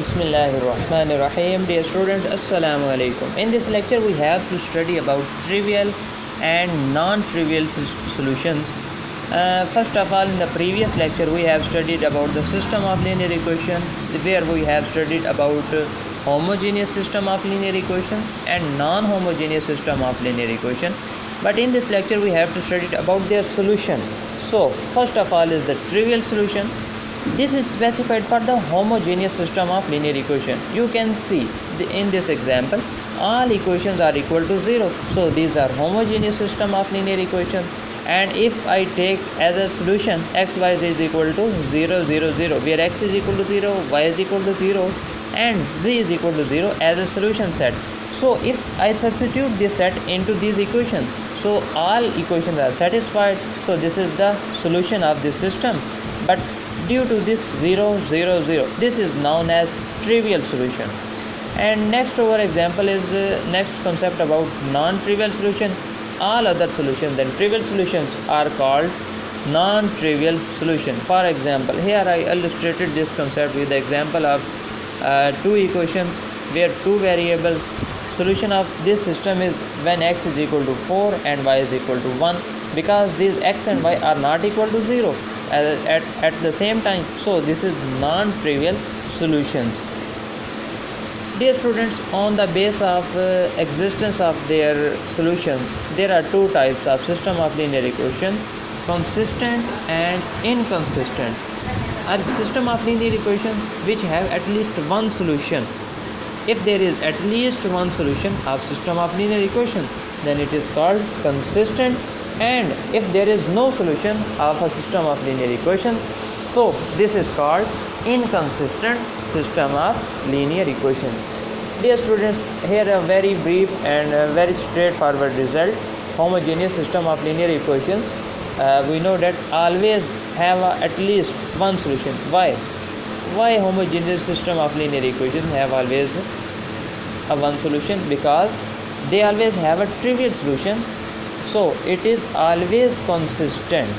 Bismillahirrahmanirrahim. Dear students, Assalamu alaikum. In this lecture, we have to study about trivial and non-trivial solutions. First of all, in the previous lecture, we have studied about the system of linear equation, where we have studied about homogeneous system of linear equations and non-homogeneous system of linear equation. But in this lecture, we have to study about their solution. So, first of all is the trivial solution. This is specified for the homogeneous system of linear equation. You can see in this example, all equations are equal to 0. So these are homogeneous system of linear equation. And if I take as a solution x, y is equal to 0, 0, 0, where x is equal to 0, y is equal to 0, and z is equal to 0 as a solution set. So if I substitute this set into these equations, so all equations are satisfied. So this is the solution of this system. But due to this 0, 0, 0, this is known as trivial solution. And next our example is next concept about non-trivial solution. All other solutions than trivial solutions are called non-trivial solution. For example, here I illustrated this concept with the example of two equations where two variables. Solution of this system is when x is equal to 4 and y is equal to 1, because these x and y are not equal to 0 at the same time. So this is non-trivial solutions. Dear students, on the base of existence of their solutions, there are two types of system of linear equation: consistent and inconsistent. A system of linear equations which have at least one solution. If there is at least one solution of system of linear equation, then it is called consistent. And if there is no solution of a system of linear equation, so this is called inconsistent system of linear equation. Dear students, here a very brief and very straightforward result. Homogeneous system of linear equations, we know that always have at least one solution. Why homogeneous system of linear equations have always a one solution? Because they always have a trivial solution. So it is always consistent.